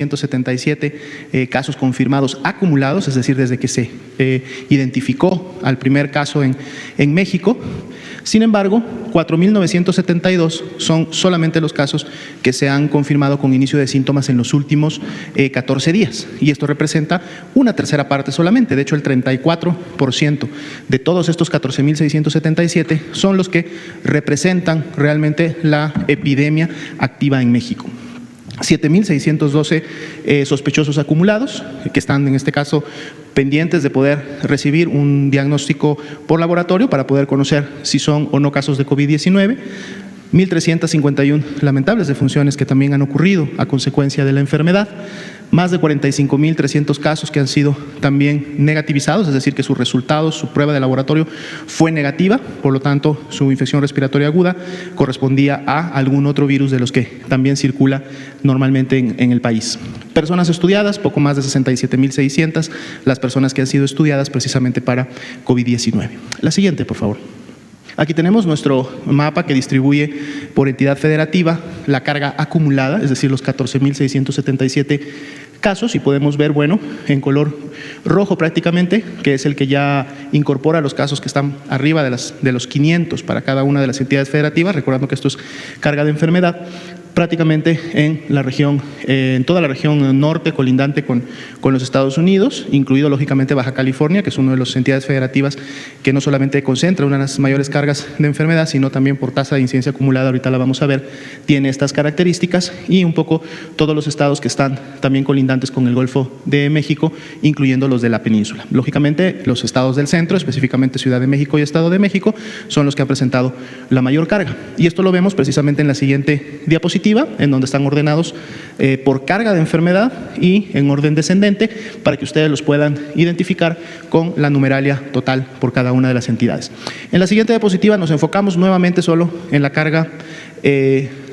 177 casos confirmados acumulados, es decir, desde que se identificó al primer caso en México. Sin embargo, 4.972 son solamente los casos que se han confirmado con inicio de síntomas en los últimos 14 días. Y esto representa una tercera parte solamente. De hecho, el 34% de todos estos 14.677 son los que representan realmente la epidemia activa en México. 7.612 sospechosos acumulados, que están en este caso pendientes de poder recibir un diagnóstico por laboratorio para poder conocer si son o no casos de COVID-19. 1.351 lamentables defunciones que también han ocurrido a consecuencia de la enfermedad. Más de 45.300 casos que han sido también negativizados, es decir, que sus resultados, su prueba de laboratorio fue negativa, por lo tanto, su infección respiratoria aguda correspondía a algún otro virus de los que también circula normalmente en el país. Personas estudiadas, poco más de 67.600, las personas que han sido estudiadas precisamente para COVID-19. La siguiente, por favor. Aquí tenemos nuestro mapa que distribuye por entidad federativa la carga acumulada, es decir, los 14.677 casos, y podemos ver, bueno, en color rojo prácticamente, que es el que ya incorpora los casos que están arriba de los 500 para cada una de las entidades federativas, recordando que esto es carga de enfermedad, prácticamente en toda la región norte colindante con los Estados Unidos, incluido lógicamente Baja California, que es una de las entidades federativas que no solamente concentra una de las mayores cargas de enfermedad, sino también por tasa de incidencia acumulada, ahorita la vamos a ver, tiene estas características, y un poco todos los estados que están también colindantes con el Golfo de México, incluyendo los de la península. Lógicamente, los estados del centro, específicamente Ciudad de México y Estado de México, son los que han presentado la mayor carga. Y esto lo vemos precisamente en la siguiente diapositiva, en donde están ordenados por carga de enfermedad y en orden descendente, para que ustedes los puedan identificar con la numeralia total por cada una de las entidades. En la siguiente diapositiva nos enfocamos nuevamente solo en la carga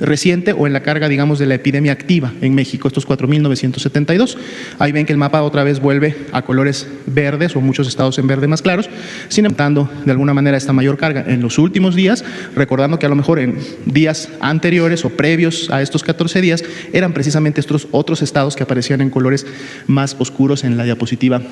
reciente o en la carga, digamos, de la epidemia activa en México, estos 4.972. Ahí ven que el mapa otra vez vuelve a colores verdes o muchos estados en verde más claros, sin embargo, de alguna manera esta mayor carga en los últimos días, recordando que a lo mejor en días anteriores o previos a estos 14 días eran precisamente estos otros estados que aparecían en colores más oscuros en la diapositiva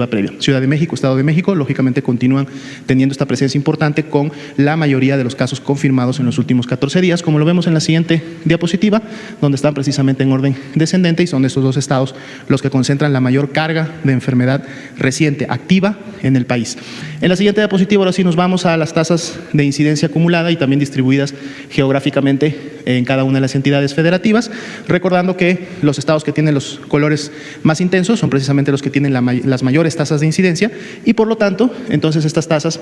previa. Ciudad de México, Estado de México, lógicamente continúan teniendo esta presencia importante con la mayoría de los casos confirmados en los últimos 14 días, como lo vemos en la siguiente diapositiva, donde están precisamente en orden descendente, y son estos dos estados los que concentran la mayor carga de enfermedad reciente activa en el país. En la siguiente diapositiva ahora sí nos vamos a las tasas de incidencia acumulada y también distribuidas geográficamente en cada una de las entidades federativas, recordando que los estados que tienen los colores más intensos son precisamente los que tienen las mayores tasas de incidencia, y por lo tanto, entonces estas tasas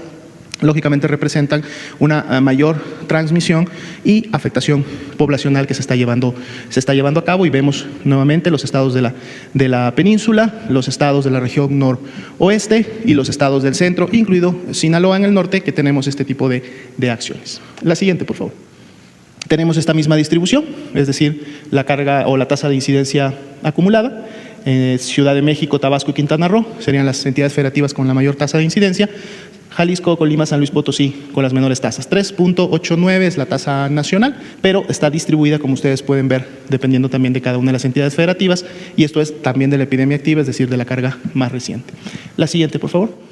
lógicamente representan una mayor transmisión y afectación poblacional que se está llevando a cabo, y vemos nuevamente los estados de la península, los estados de la región noroeste y los estados del centro, incluido Sinaloa en el norte, que tenemos este tipo de acciones. La siguiente, por favor. Tenemos esta misma distribución, es decir, la carga o la tasa de incidencia acumulada. Ciudad de México, Tabasco y Quintana Roo serían las entidades federativas con la mayor tasa de incidencia. Jalisco, Colima, San Luis Potosí con las menores tasas. 3.89 es la tasa nacional, pero está distribuida, como ustedes pueden ver, dependiendo también de cada una de las entidades federativas, y esto es también de la epidemia activa, es decir, de la carga más reciente. La siguiente, por favor.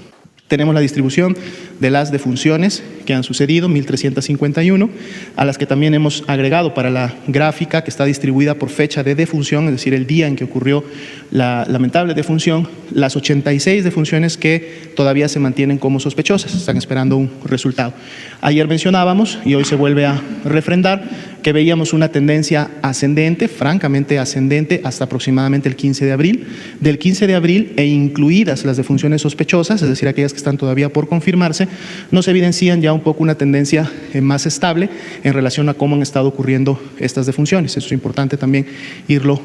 Tenemos la distribución de las defunciones que han sucedido, 1.351, a las que también hemos agregado para la gráfica que está distribuida por fecha de defunción, es decir, el día en que ocurrió la lamentable defunción, las 86 defunciones que todavía se mantienen como sospechosas, están esperando un resultado. Ayer mencionábamos, y hoy se vuelve a refrendar, que veíamos una tendencia ascendente, francamente ascendente, hasta aproximadamente el 15 de abril. Del 15 de abril e incluidas las defunciones sospechosas, es decir, aquellas que están todavía por confirmarse, nos evidencian ya un poco una tendencia más estable en relación a cómo han estado ocurriendo estas defunciones. Eso es importante también irlo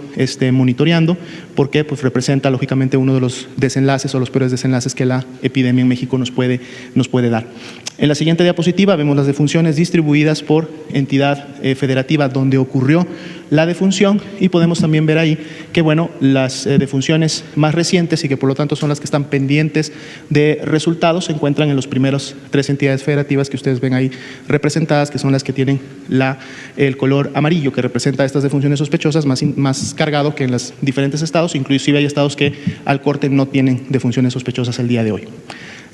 monitoreando, porque pues representa lógicamente uno de los desenlaces o los peores desenlaces que la epidemia en México nos puede dar. En la siguiente diapositiva vemos las defunciones distribuidas por entidad federativa donde ocurrió la defunción, y podemos también ver ahí que, bueno, las defunciones más recientes y que por lo tanto son las que están pendientes de resultados se encuentran en los primeros 3 entidades federativas que ustedes ven ahí representadas, que son las que tienen el color amarillo, que representa estas defunciones sospechosas más cargado que en los diferentes estados, inclusive hay estados que al corte no tienen defunciones sospechosas el día de hoy.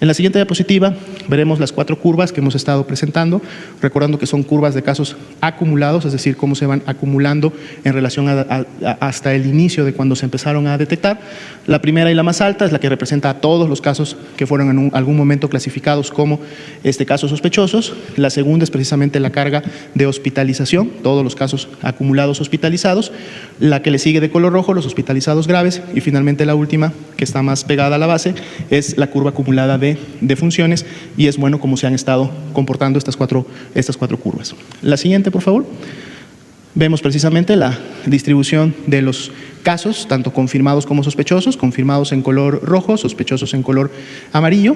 En la siguiente diapositiva veremos las 4 curvas que hemos estado presentando, recordando que son curvas de casos acumulados, es decir, cómo se van acumulando en relación hasta el inicio de cuando se empezaron a detectar. La primera y la más alta es la que representa a todos los casos que fueron en algún momento clasificados como casos sospechosos. La segunda es precisamente la carga de hospitalización, todos los casos acumulados hospitalizados. La que le sigue de color rojo, los hospitalizados graves, y finalmente la última, que está más pegada a la base, es la curva acumulada de defunciones, y es bueno cómo se han estado comportando estas cuatro curvas. La siguiente, por favor. Vemos precisamente la distribución de los casos, tanto confirmados como sospechosos, confirmados en color rojo, sospechosos en color amarillo.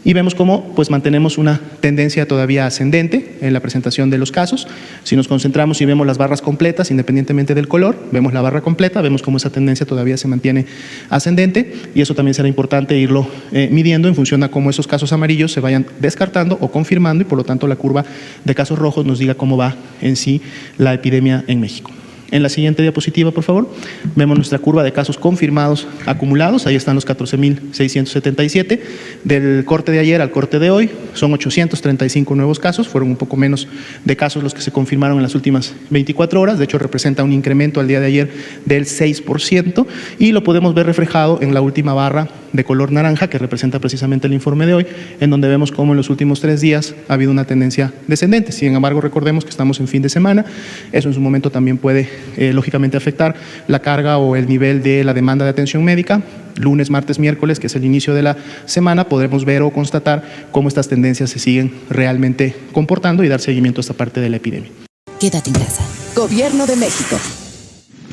Y vemos cómo pues, mantenemos una tendencia todavía ascendente en la presentación de los casos. Si nos concentramos y vemos las barras completas, independientemente del color, vemos la barra completa, vemos cómo esa tendencia todavía se mantiene ascendente, y eso también será importante irlo midiendo en función a cómo esos casos amarillos se vayan descartando o confirmando, y por lo tanto la curva de casos rojos nos diga cómo va en sí la epidemia en México. En la siguiente diapositiva, por favor, vemos nuestra curva de casos confirmados acumulados. Ahí están los 14.677. Del corte de ayer al corte de hoy son 835 nuevos casos. Fueron un poco menos de casos los que se confirmaron en las últimas 24 horas. De hecho, representa un incremento al día de ayer del 6%, y lo podemos ver reflejado en la última barra de color naranja, que representa precisamente el informe de hoy, en donde vemos cómo en los últimos 3 días ha habido una tendencia descendente. Sin embargo, recordemos que estamos en fin de semana. Eso en su momento también puede lógicamente afectar la carga o el nivel de la demanda de atención médica. Lunes, martes, miércoles, que es el inicio de la semana, podremos ver o constatar cómo estas tendencias se siguen realmente comportando y dar seguimiento a esta parte de la epidemia. Quédate en casa. Gobierno de México.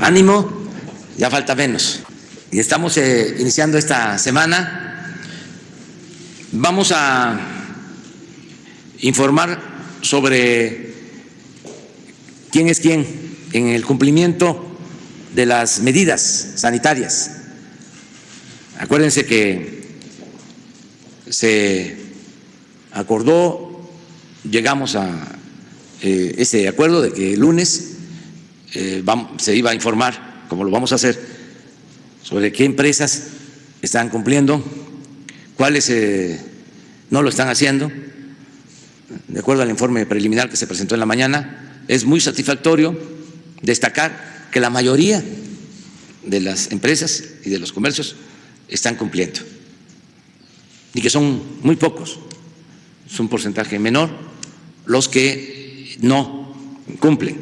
Ánimo, ya falta menos. Y estamos iniciando esta semana. Vamos a informar sobre quién es quién en el cumplimiento de las medidas sanitarias. Acuérdense que se acordó, llegamos a ese acuerdo de que el lunes se iba a informar, como lo vamos a hacer, sobre qué empresas están cumpliendo, cuáles no lo están haciendo. De acuerdo al informe preliminar que se presentó en la mañana, es muy satisfactorio destacar que la mayoría de las empresas y de los comercios están cumpliendo, y que son muy pocos, es un porcentaje menor los que no cumplen.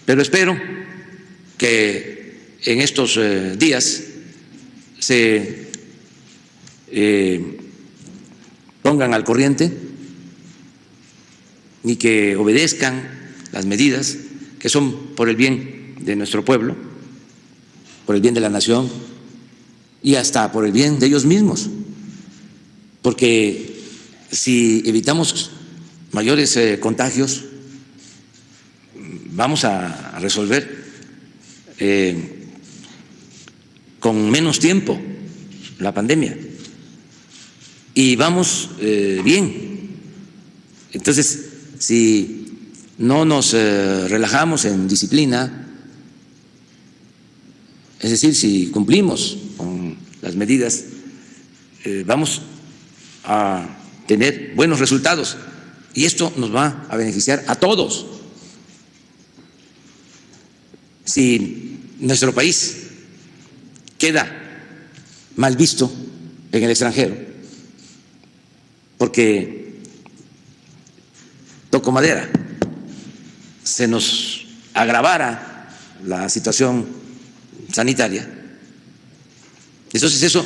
Pero espero que en estos días se pongan al corriente y que obedezcan las medidas que son por el bien de nuestro pueblo, por el bien de la nación y hasta por el bien de ellos mismos. Porque si evitamos mayores contagios, vamos a resolver con menos tiempo la pandemia y vamos bien. Entonces, si no nos relajamos en disciplina, es decir, si cumplimos con las medidas, vamos a tener buenos resultados, y esto nos va a beneficiar a todos. Si nuestro país queda mal visto en el extranjero, porque toco madera, se nos agravara la situación sanitaria, entonces eso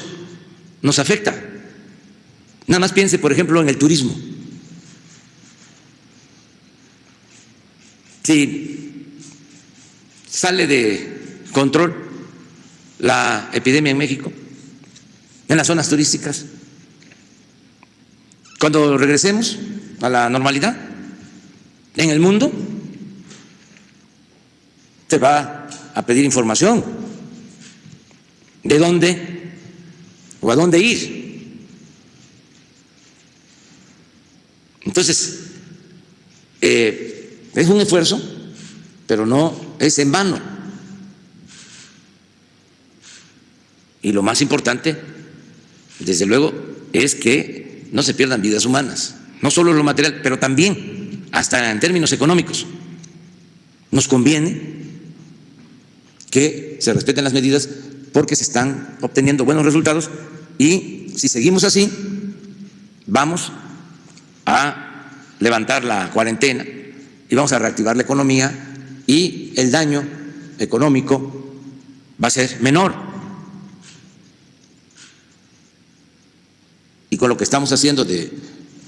nos afecta. Nada más piense, por ejemplo, en el turismo. Si sale de control la epidemia en México, en las zonas turísticas, cuando regresemos a la normalidad en el mundo, se va a pedir información de dónde o a dónde ir. Entonces, es un esfuerzo, pero no es en vano. Y lo más importante, desde luego, es que no se pierdan vidas humanas, no solo lo material, pero también hasta en términos económicos. Nos conviene que se respeten las medidas porque se están obteniendo buenos resultados y si seguimos así, vamos a levantar la cuarentena y vamos a reactivar la economía y el daño económico va a ser menor. Y con lo que estamos haciendo de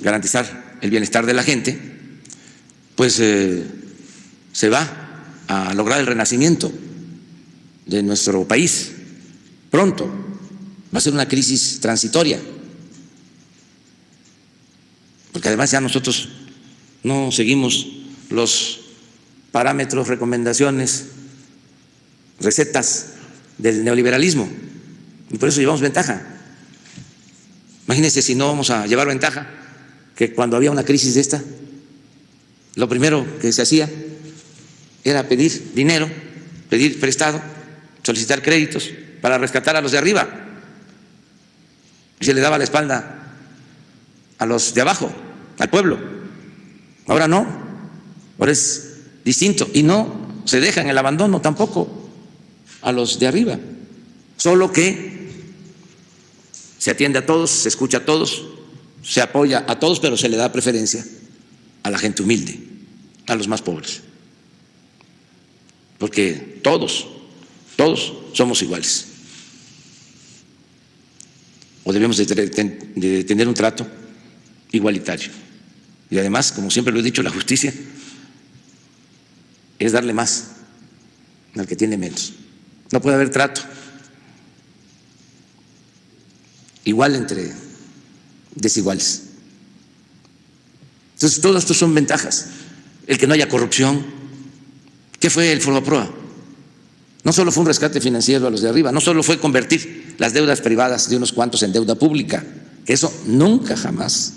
garantizar el bienestar de la gente, pues se va a lograr el renacimiento de nuestro país pronto. Va a ser una crisis transitoria, porque además ya nosotros no seguimos los parámetros, recomendaciones, recetas del neoliberalismo y por eso llevamos ventaja. Imagínense si no vamos a llevar ventaja, que cuando había una crisis de esta, lo primero que se hacía era pedir dinero, pedir prestado, solicitar créditos para rescatar a los de arriba. Y se le daba la espalda a los de abajo, al pueblo. Ahora no, ahora es distinto y no se deja en el abandono tampoco a los de arriba, solo que se atiende a todos, se escucha a todos, se apoya a todos, pero se le da preferencia a la gente humilde, a los más pobres, porque todos somos iguales, o debemos de tener un trato igualitario. Y además, como siempre lo he dicho, la justicia es darle más al que tiene menos. No puede haber trato igual entre desiguales. Entonces, todo esto son ventajas. El que no haya corrupción. ¿Qué fue el Fobaproa? No solo fue un rescate financiero a los de arriba, no solo fue convertir las deudas privadas de unos cuantos en deuda pública, que eso nunca jamás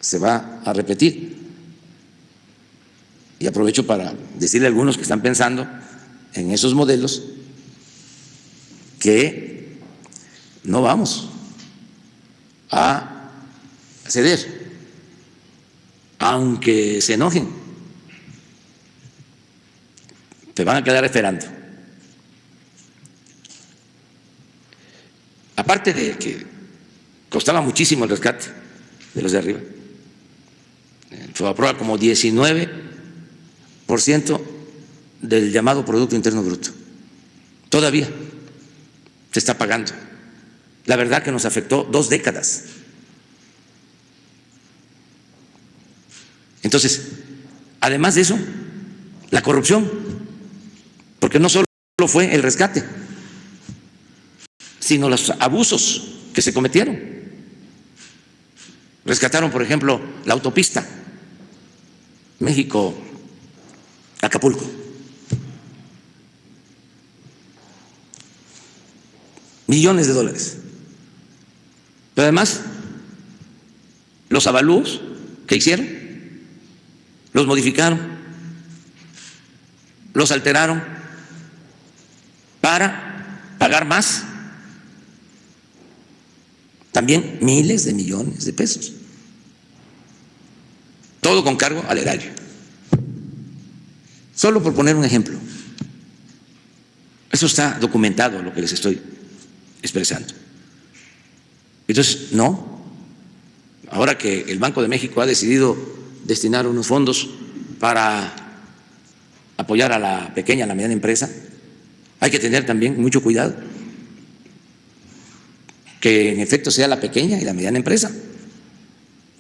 se va a repetir. Y aprovecho para decirle a algunos que están pensando en esos modelos que no vamos a ceder, aunque se enojen, te van a quedar esperando. Aparte de que costaba muchísimo el rescate de los de arriba, fue aprobado como 19% del llamado Producto Interno Bruto. Todavía se está pagando. La verdad que nos afectó 2 décadas. Entonces, además de eso, la corrupción, porque no solo fue el rescate, sino los abusos que se cometieron. Rescataron, por ejemplo, la autopista México-Acapulco. Millones de dólares. Pero además, los avalúos que hicieron, los modificaron, los alteraron para pagar más. También miles de millones de pesos. Todo con cargo al erario. Solo por poner un ejemplo. Eso está documentado, lo que les estoy expresando. Entonces, no. Ahora que el Banco de México ha decidido destinar unos fondos para apoyar a la pequeña, a la mediana empresa, hay que tener también mucho cuidado que en efecto sea la pequeña y la mediana empresa.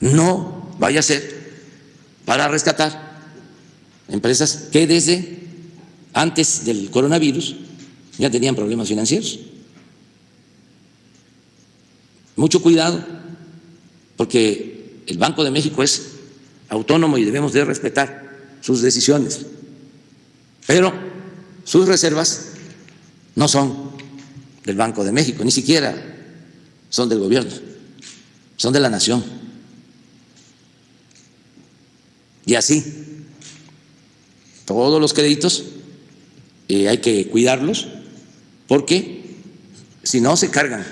No vaya a ser para rescatar empresas que desde antes del coronavirus ya tenían problemas financieros. Mucho cuidado, porque el Banco de México es autónomo y debemos de respetar sus decisiones, pero sus reservas no son del Banco de México, ni siquiera son del gobierno, son de la nación. Y así, todos los créditos hay que cuidarlos, porque si no se cargan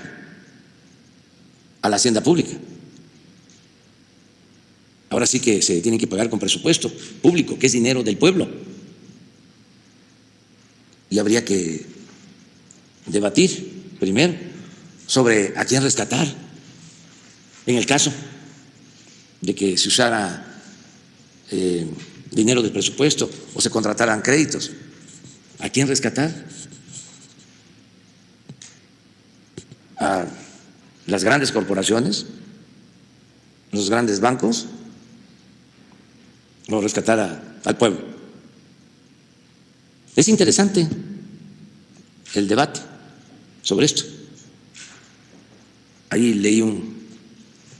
a la hacienda pública. Ahora sí que se tienen que pagar con presupuesto público, que es dinero del pueblo. Y habría que debatir primero sobre a quién rescatar en el caso de que se usara dinero del presupuesto o se contrataran créditos. ¿A quién rescatar? ¿A las grandes corporaciones? ¿Los grandes bancos? ¿O rescatar al pueblo? Es interesante el debate sobre esto. Ahí leí un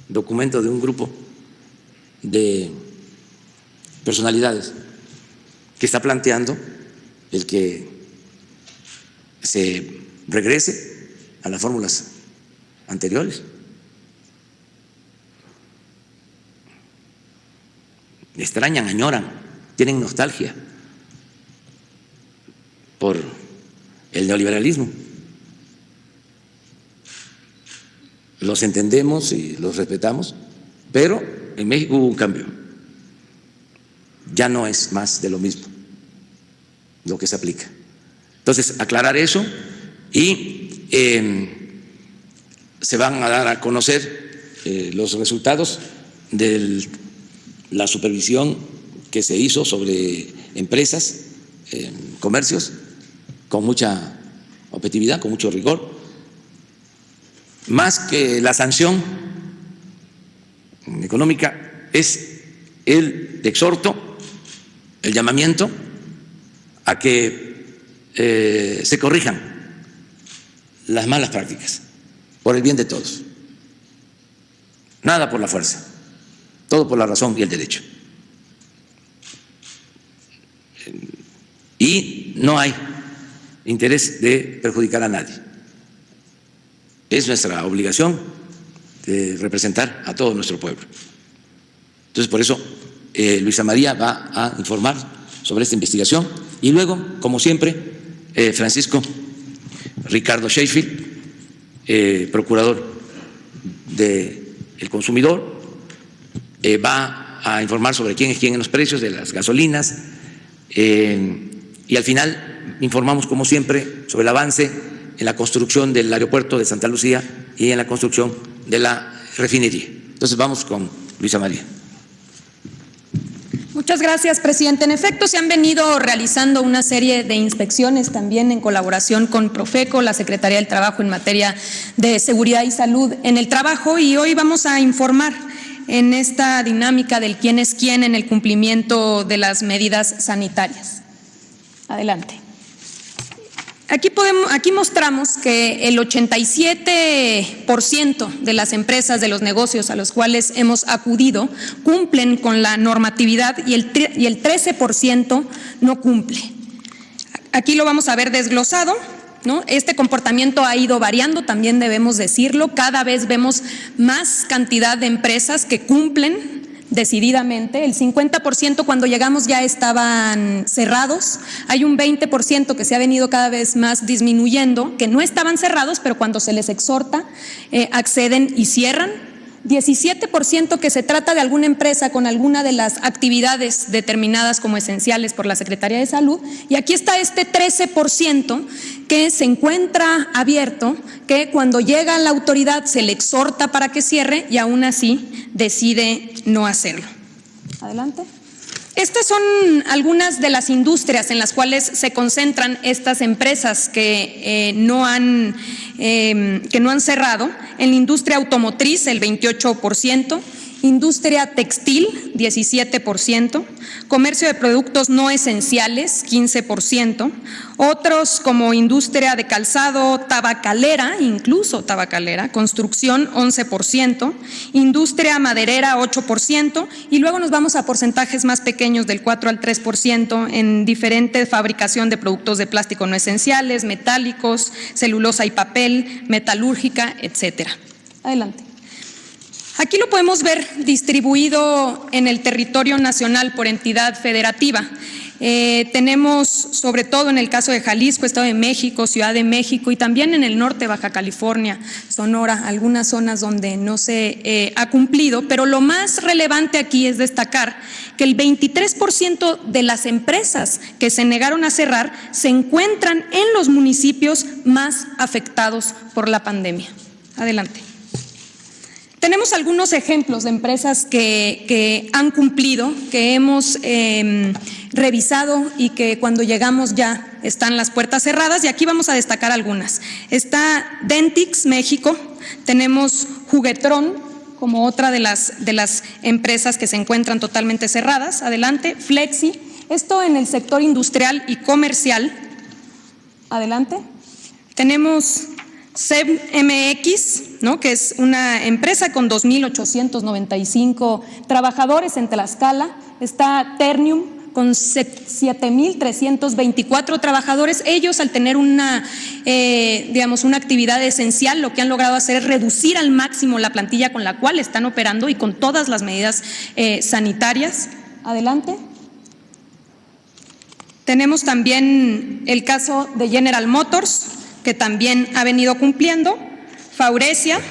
documento de un grupo de personalidades que está planteando el que se regrese a las fórmulas anteriores. Extrañan, añoran, tienen nostalgia por el neoliberalismo. Los entendemos y los respetamos, pero en México hubo un cambio. Ya no es más de lo mismo lo que se aplica. Entonces, aclarar eso y se van a dar a conocer los resultados de la supervisión que se hizo sobre empresas, comercios, con mucha objetividad, con mucho rigor. Más que la sanción económica es el exhorto, el llamamiento a que se corrijan las malas prácticas por el bien de todos. Nada por la fuerza, todo por la razón y el derecho. Y no hay interés de perjudicar a nadie. Es nuestra obligación de representar a todo nuestro pueblo. Entonces, por eso, Luisa María va a informar sobre esta investigación y luego, como siempre, Francisco Ricardo Sheffield, procurador del consumidor, va a informar sobre quién es quién en los precios de las gasolinas y al final informamos, como siempre, sobre el avance en la construcción del aeropuerto de Santa Lucía y en la construcción de la refinería. Entonces vamos con Luisa María. Muchas gracias, presidente. En efecto, se han venido realizando una serie de inspecciones también en colaboración con Profeco, la Secretaría del Trabajo, en materia de seguridad y salud en el trabajo, y hoy vamos a informar en esta dinámica del quién es quién en el cumplimiento de las medidas sanitarias. Adelante. Aquí mostramos que el 87% de las empresas, de los negocios a los cuales hemos acudido, cumplen con la normatividad y el 13% no cumple. Aquí lo vamos a ver desglosado, ¿no? Este comportamiento ha ido variando, también debemos decirlo. Cada vez vemos más cantidad de empresas que cumplen decididamente. El 50% cuando llegamos ya estaban cerrados. Hay un 20% que se ha venido cada vez más disminuyendo, que no estaban cerrados, pero cuando se les exhorta, acceden y cierran. 17% que se trata de alguna empresa con alguna de las actividades determinadas como esenciales por la Secretaría de Salud. Y aquí está este 13% que se encuentra abierto, que cuando llega la autoridad se le exhorta para que cierre y aún así decide no hacerlo. Adelante. Estas son algunas de las industrias en las cuales se concentran estas empresas que no han cerrado. En la industria automotriz, el 28%, industria textil, 17%, comercio de productos no esenciales, 15%, otros como industria de calzado, tabacalera, incluso tabacalera, construcción, 11%, industria maderera, 8%, y luego nos vamos a porcentajes más pequeños del 4 al 3% en diferente fabricación de productos de plástico no esenciales, metálicos, celulosa y papel, metalúrgica, etcétera. Adelante. Aquí lo podemos ver distribuido en el territorio nacional por entidad federativa. Tenemos, sobre todo en el caso de Jalisco, Estado de México, Ciudad de México y también en el norte, Baja California, Sonora, algunas zonas donde no se ha cumplido, pero lo más relevante aquí es destacar que el 23% de las empresas que se negaron a cerrar se encuentran en los municipios más afectados por la pandemia. Adelante. Tenemos algunos ejemplos de empresas que han cumplido, que hemos revisado y que cuando llegamos ya están las puertas cerradas, y aquí vamos a destacar algunas. Está Dentix, México, tenemos Juguetron como otra de las empresas que se encuentran totalmente cerradas. Adelante, Flexi, esto en el sector industrial y comercial. Adelante. Tenemos CEMX, ¿no?, que es una empresa con 2.895 trabajadores en Tlaxcala. Está Ternium con 7.324 trabajadores. Ellos, al tener una actividad esencial, lo que han logrado hacer es reducir al máximo la plantilla con la cual están operando y con todas las medidas sanitarias. Adelante. Tenemos también el caso de General Motors, que también ha venido cumpliendo, Faurecia,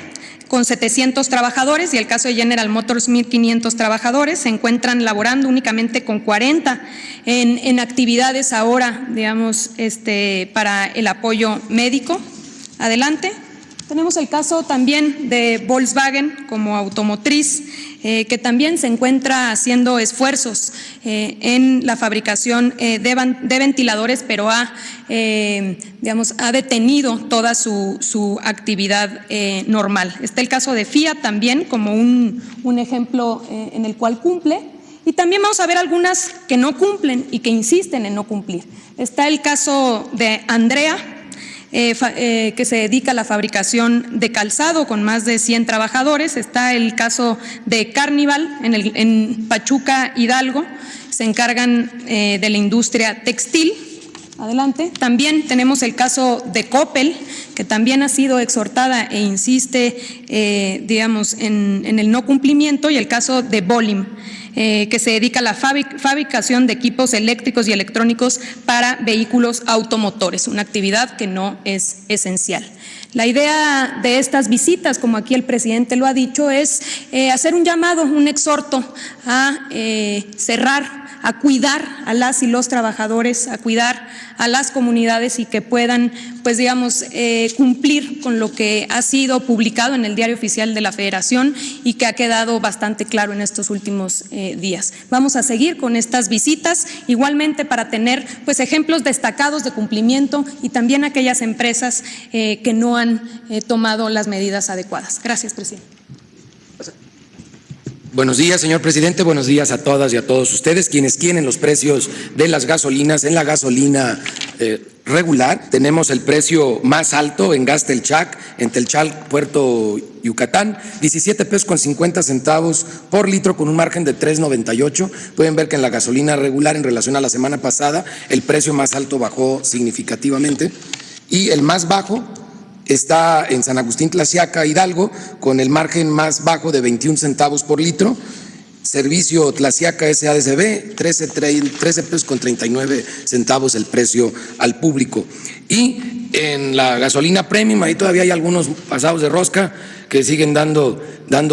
con 700 trabajadores, y el caso de General Motors, 1.500 trabajadores, se encuentran laborando únicamente con 40 en actividades ahora, para el apoyo médico. Adelante. Tenemos el caso también de Volkswagen como automotriz, que también se encuentra haciendo esfuerzos en la fabricación de ventiladores, pero ha detenido toda su actividad normal. Está el caso de Fiat también como un ejemplo en el cual cumple. Y también vamos a ver algunas que no cumplen y que insisten en no cumplir. Está el caso de Andrea, que se dedica a la fabricación de calzado con más de 100 trabajadores. Está el caso de Carnival en Pachuca, Hidalgo, se encargan de la industria textil. Adelante. También tenemos el caso de Coppel, que también ha sido exhortada e insiste, en el no cumplimiento, y el caso de Bolim, que se dedica a la fabricación de equipos eléctricos y electrónicos para vehículos automotores, una actividad que no es esencial. La idea de estas visitas, como aquí el presidente lo ha dicho, es hacer un llamado, un exhorto a cerrar, a cuidar a las y los trabajadores, a cuidar a las comunidades y que puedan, cumplir con lo que ha sido publicado en el Diario Oficial de la Federación y que ha quedado bastante claro en estos últimos días. Vamos a seguir con estas visitas, igualmente para tener ejemplos destacados de cumplimiento y también aquellas empresas que no han tomado las medidas adecuadas. Gracias, presidente. Buenos días, señor presidente. Buenos días a todas y a todos ustedes. Quienes quieren los precios de las gasolinas, en la gasolina regular tenemos el precio más alto en gas Telchac, en Telchac, Puerto Yucatán, 17 pesos con 50 centavos por litro, con un margen de 3.98. Pueden ver que en la gasolina regular, en relación a la semana pasada, el precio más alto bajó significativamente, y el más bajo está en San Agustín Tlaxiaca, Hidalgo, con el margen más bajo de 21 centavos por litro. Servicio Tlaxiaca SADCB, 13 pesos con 39 centavos el precio al público. Y en la gasolina premium, ahí todavía hay algunos pasados de rosca que siguen dando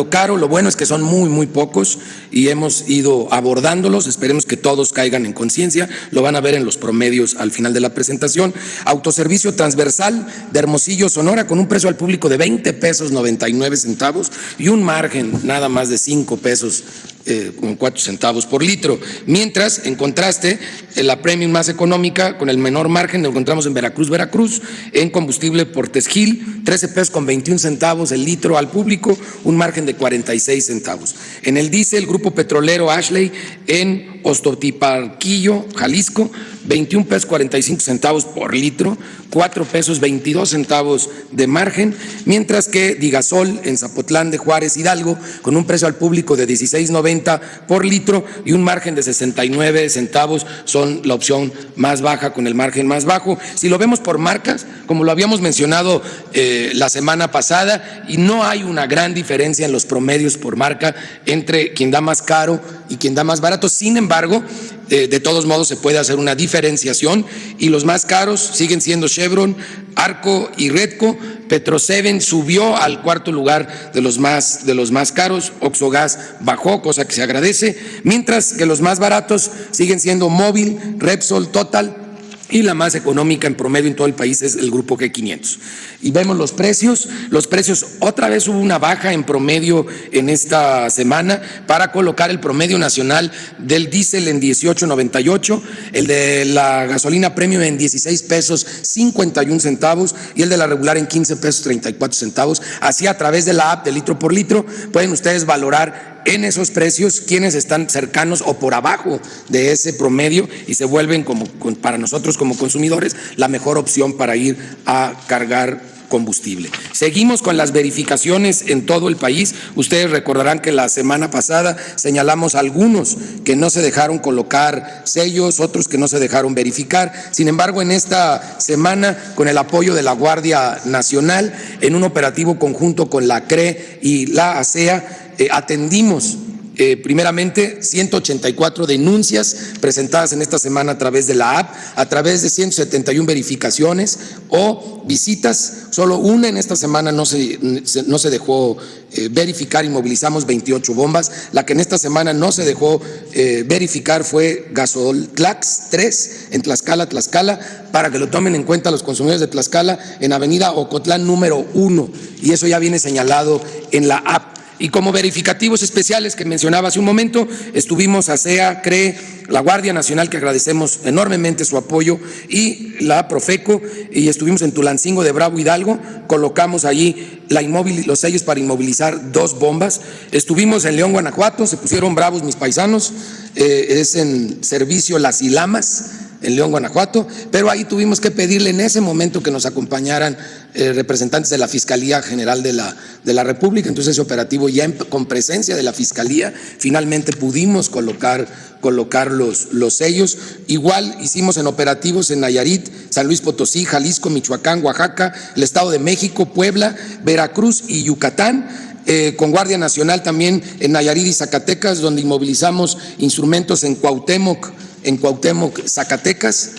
caro. Lo bueno es que son muy pocos y hemos ido abordándolos. Esperemos que todos caigan en conciencia. Lo van a ver en los promedios al final de la presentación. Autoservicio transversal de Hermosillo, Sonora, con un precio al público de 20 pesos 99 centavos y un margen nada más de 5 pesos con 4 centavos por litro. Mientras, en contraste, la premium más económica, con el menor margen, lo encontramos en Veracruz, en combustible por Texgil, 13 pesos con 21 centavos el litro al público, un margen de 46 centavos. En el diésel, Grupo Petrolero Ashley, en Ostotiparquillo, Jalisco, 21 pesos 45 centavos por litro, 4 pesos 22 centavos de margen, mientras que Digasol en Zapotlán de Juárez, Hidalgo, con un precio al público de 16.90 por litro y un margen de 69 centavos, son la opción más baja con el margen más bajo. Si lo vemos por marcas, como lo habíamos mencionado la semana pasada, y no hay una gran diferencia en los promedios por marca entre quien da más caro y quien da más barato. Sin embargo, de todos modos se puede hacer una diferenciación y los más caros siguen siendo Chevron, Arco y Redco. Petro-7 subió al cuarto lugar de los más caros. Oxogas bajó, cosa que se agradece, mientras que los más baratos siguen siendo Móvil, Repsol, Total, y la más económica en promedio en todo el país es el Grupo G500. Y vemos los precios otra vez hubo una baja en promedio en esta semana para colocar el promedio nacional del diésel en 18.98, el de la gasolina premium en 16 pesos 51 centavos y el de la regular en 15 pesos 34 centavos. Así, a través de la app de litro por litro pueden ustedes valorar en esos precios quienes están cercanos o por abajo de ese promedio y se vuelven, para nosotros como consumidores, la mejor opción para ir a cargar combustible. Seguimos con las verificaciones en todo el país. Ustedes recordarán que la semana pasada señalamos algunos que no se dejaron colocar sellos, otros que no se dejaron verificar. Sin embargo, en esta semana, con el apoyo de la Guardia Nacional, en un operativo conjunto con la CRE y la ASEA, atendimos primeramente 184 denuncias presentadas en esta semana a través de la app, a través de 171 verificaciones o visitas. Solo una en esta semana no se dejó verificar y movilizamos 28 bombas. La que en esta semana no se dejó verificar fue Gasoltlax 3 en Tlaxcala, para que lo tomen en cuenta los consumidores de Tlaxcala, en Avenida Ocotlán número 1, y eso ya viene señalado en la app. Y como verificativos especiales que mencionaba hace un momento, estuvimos ASEA, CRE, la Guardia Nacional, que agradecemos enormemente su apoyo, y la Profeco, y estuvimos en Tulancingo de Bravo, Hidalgo, colocamos allí los sellos para inmovilizar 2 bombas. Estuvimos en León, Guanajuato, se pusieron bravos mis paisanos, es en servicio Las Ilamas, en León, Guanajuato, pero ahí tuvimos que pedirle en ese momento que nos acompañaran representantes de la Fiscalía General de la República. Entonces, ese operativo ya con presencia de la Fiscalía, finalmente pudimos colocar los sellos. Igual hicimos en operativos en Nayarit, San Luis Potosí, Jalisco, Michoacán, Oaxaca, el Estado de México, Puebla, Veracruz y Yucatán. Con Guardia Nacional también en Nayarit y Zacatecas, donde inmovilizamos instrumentos en Cuauhtémoc, Zacatecas,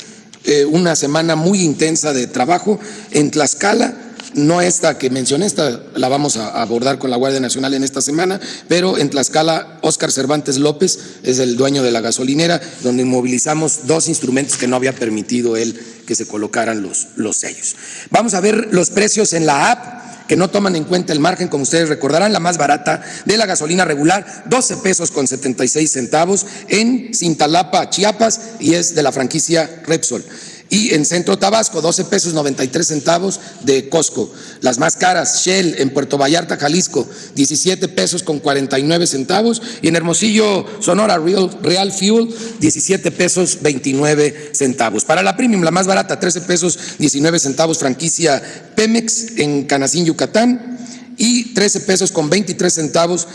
una semana muy intensa de trabajo. En Tlaxcala, no esta que mencioné, esta la vamos a abordar con la Guardia Nacional en esta semana, pero en Tlaxcala, Óscar Cervantes López es el dueño de la gasolinera, donde inmovilizamos 2 instrumentos que no había permitido él que se colocaran los sellos. Vamos a ver los precios en la app, que no toman en cuenta el margen. Como ustedes recordarán, la más barata de la gasolina regular, 12 pesos con 76 centavos en Cintalapa, Chiapas, y es de la franquicia Repsol. Y en Centro Tabasco, 12 pesos 93 centavos de Costco. Las más caras, Shell en Puerto Vallarta, Jalisco, 17 pesos con 49 centavos. Y en Hermosillo, Sonora, Real Fuel, 17 pesos 29 centavos. Para la premium, la más barata, 13 pesos 19 centavos, franquicia Pemex en Canacín, Yucatán. Y 13 pesos con 23 centavos,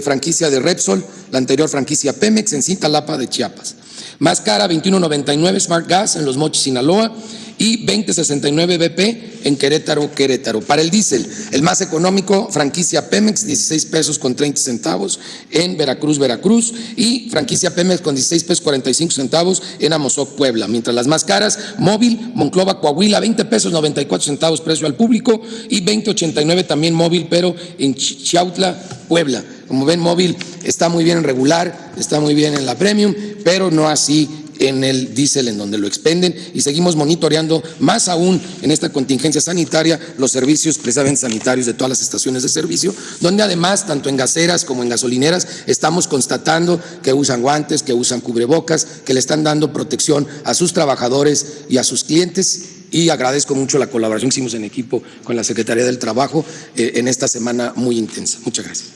franquicia de Repsol, la anterior franquicia Pemex en Cintalapa de Chiapas. Más cara, 21.99 Smart Gas en Los Mochis, Sinaloa, y 20.69 BP en Querétaro. Para el diésel, el más económico, franquicia Pemex, 16 pesos con 30 centavos en Veracruz, y franquicia Pemex con 16 pesos 45 centavos en Amozoc, Puebla. Mientras las más caras, Móvil, Monclova, Coahuila, 20 pesos 94 centavos precio al público, y 20.89 también Móvil, pero en Chiautla, Puebla. Como ven, Móvil está muy bien en regular, está muy bien en la premium, pero no así en el diésel en donde lo expenden, y seguimos monitoreando más aún en esta contingencia sanitaria los servicios precisamente sanitarios de todas las estaciones de servicio, donde además tanto en gaseras como en gasolineras estamos constatando que usan guantes, que usan cubrebocas, que le están dando protección a sus trabajadores y a sus clientes. Y agradezco mucho la colaboración que hicimos en equipo con la Secretaría del Trabajo en esta semana muy intensa. Muchas gracias.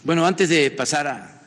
Bueno, antes de pasar a